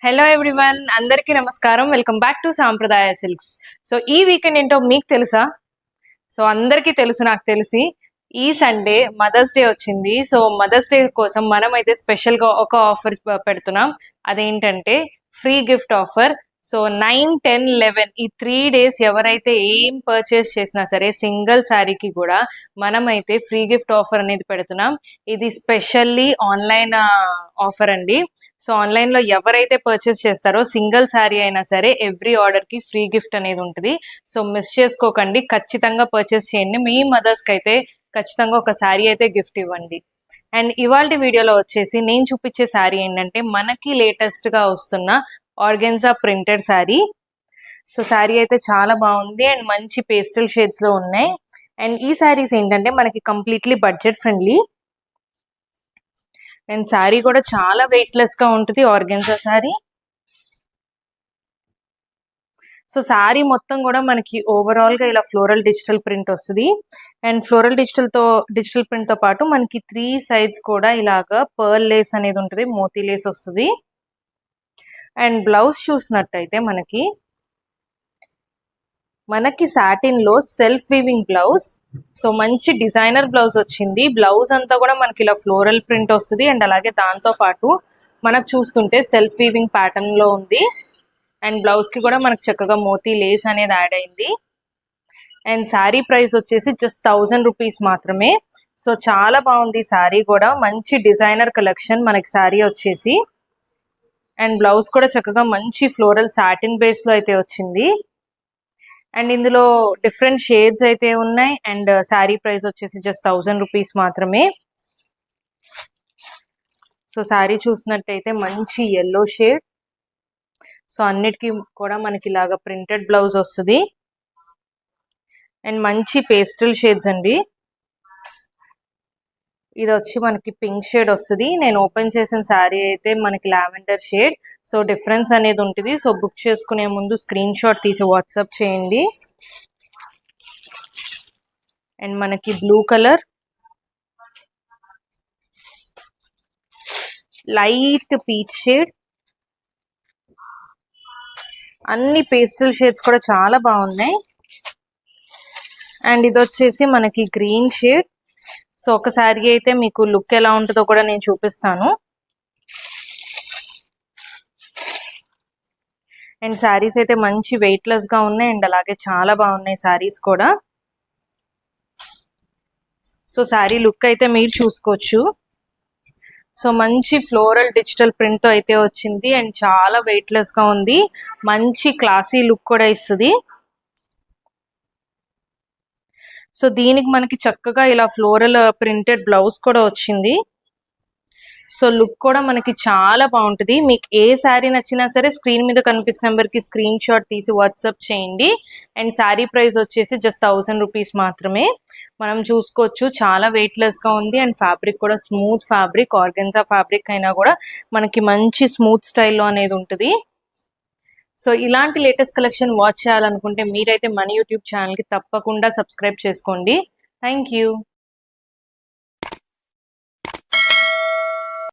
Hello everyone, అందరికీ నమస్కారం. Welcome back to సాంప్రదాయ సిల్క్స్. సో ఈ వీకెండ్ ఏంటో మీకు తెలుసా? సో అందరికీ తెలుసు, నాకు తెలిసి ఈ సండే మదర్స్ డే వచ్చింది. సో మదర్స్ డే కోసం మనం అయితే స్పెషల్గా ఒక ఆఫర్ పెడుతున్నాం. అదేంటంటే ఫ్రీ గిఫ్ట్ ఆఫర్. సో 9, 10, 11 ఈ 3 days ఎవరైతే ఏం పర్చేస్ చేసినా సరే సింగిల్ శారీకి కూడా మనమైతే ఫ్రీ గిఫ్ట్ ఆఫర్ అనేది పెడుతున్నాం. ఇది స్పెషల్లీ ఆన్లైన్ ఆఫర్ అండి. సో ఆన్లైన్లో ఎవరైతే పర్చేస్ చేస్తారో సింగిల్ శారీ అయినా సరే ఎవ్రీ ఆర్డర్కి ఫ్రీ గిఫ్ట్ అనేది ఉంటుంది. సో మిస్ చేసుకోకండి, ఖచ్చితంగా పర్చేస్ చేయండి. మీ మదర్స్కి అయితే ఖచ్చితంగా ఒక శారీ అయితే గిఫ్ట్ ఇవ్వండి. అండ్ ఇవాళ వీడియోలో వచ్చేసి నేను చూపించే శారీ ఏంటంటే మనకి లేటెస్ట్గా వస్తున్న organza printed sari. So sari అయితే చాలా బాగుంది అండ్ మంచి పేస్టల్ షేడ్స్లో ఉన్నాయి. అండ్ ఈ శారీస్ ఏంటంటే మనకి completely budget friendly. And sari కూడా చాలా వెయిట్లెస్గా ఉంటుంది ఆర్గెన్జా శారీ. సో శారీ మొత్తం కూడా మనకి ఓవరాల్గా ఇలా ఫ్లోరల్ డిజిటల్ ప్రింట్ వస్తుంది. అండ్ ఫ్లోరల్ డిజిటల్ ప్రింట్తో పాటు మనకి 3 sides కూడా ఇలాగా పర్ల్ లేస్ అనేది ఉంటుంది, మోతీ లేస్ వస్తుంది. అండ్ బ్లౌజ్ చూసినట్టయితే మనకి సాటిన్లో సెల్ఫ్ వీవింగ్ బ్లౌజ్. సో మంచి డిజైనర్ బ్లౌజ్ వచ్చింది. బ్లౌజ్ అంతా కూడా మనకి ఇలా ఫ్లోరల్ ప్రింట్ వస్తుంది. అండ్ అలాగే దాంతో పాటు మనకు చూస్తుంటే సెల్ఫ్ వీవింగ్ ప్యాటర్న్లో ఉంది. అండ్ బ్లౌజ్కి కూడా మనకు చక్కగా మోతీ లేస్ అనేది యాడ్ అయింది. అండ్ శారీ ప్రైస్ వచ్చేసి జస్ట్ 1000 రూపీస్ మాత్రమే. సో చాలా బాగుంది శారీ కూడా, మంచి డిజైనర్ కలెక్షన్ మనకి శారీ వచ్చేసి. అండ్ బ్లౌజ్ కూడా చక్కగా మంచి ఫ్లోరల్ సాటిన్ బేస్లో అయితే వచ్చింది. అండ్ ఇందులో డిఫరెంట్ షేడ్స్ అయితే ఉన్నాయి. అండ్ శారీ ప్రైస్ వచ్చేసి జస్ట్ 1000 రూపీస్ మాత్రమే. సో శారీ చూసినట్టయితే మంచి ఎల్లో షేడ్. సో అన్నిటికీ కూడా మనకి ఇలాగా ప్రింటెడ్ బ్లౌజ్ వస్తుంది. అండ్ మంచి పేస్టల్ షేడ్స్ అండి. ఇది వచ్చి మనకి పింక్ షేడ్ వస్తుంది. నేను ఓపెన్ చేసిన శారీ అయితే మనకి లావెండర్ షేడ్. సో డిఫరెన్స్ అనేది ఉంటుంది. సో బుక్ చేసుకునే ముందు స్క్రీన్ షాట్ తీసి వాట్సాప్ చేయండి. అండ్ మనకి blue colour, light peach shade, అన్ని పేస్టల్ షేడ్స్ కూడా చాలా బాగున్నాయి. అండ్ ఇది వచ్చేసి మనకి గ్రీన్ షేడ్. సో ఒక శారీ అయితే మీకు లుక్ ఎలా ఉంటుందో కూడా నేను చూపిస్తాను. అండ్ శారీస్ అయితే మంచి వెయిట్లెస్గా ఉన్నాయి. అండ్ అలాగే చాలా బాగున్నాయి శారీస్ కూడా. సో శారీ లుక్ అయితే మీరు చూసుకోవచ్చు. సో మంచి ఫ్లోరల్ డిజిటల్ ప్రింట్తో అయితే వచ్చింది. అండ్ చాలా వెయిట్లెస్గా ఉంది. మంచి క్లాసీ లుక్ కూడా ఇస్తుంది. సో దీనికి మనకి చక్కగా ఇలా ఫ్లోరల్ ప్రింటెడ్ బ్లౌజ్ కూడా వచ్చింది. సో లుక్ కూడా మనకి చాలా బాగుంటుంది. మీకు ఏ శారీ నచ్చినా సరే స్క్రీన్ మీద కనిపిస్తున్న నెంబర్కి స్క్రీన్ షాట్ తీసి వాట్సాప్ చేయండి. అండ్ శారీ ప్రైస్ వచ్చేసి జస్ట్ 1000 రూపీస్ మాత్రమే. మనం చూసుకోవచ్చు చాలా వెయిట్లెస్గా ఉంది. అండ్ ఫ్యాబ్రిక్ కూడా స్మూత్ ఫ్యాబ్రిక్, ఆర్గెన్జా ఫ్యాబ్రిక్ అయినా కూడా మనకి మంచి స్మూత్ స్టైల్లో అనేది ఉంటుంది. సో ఇలాంటి లేటెస్ట్ కలెక్షన్ వాచ్ చేయాలనుకుంటే మీరైతే మన యూట్యూబ్ ఛానల్కి తప్పకుండా సబ్స్క్రైబ్ చేసుకోండి. Thank you.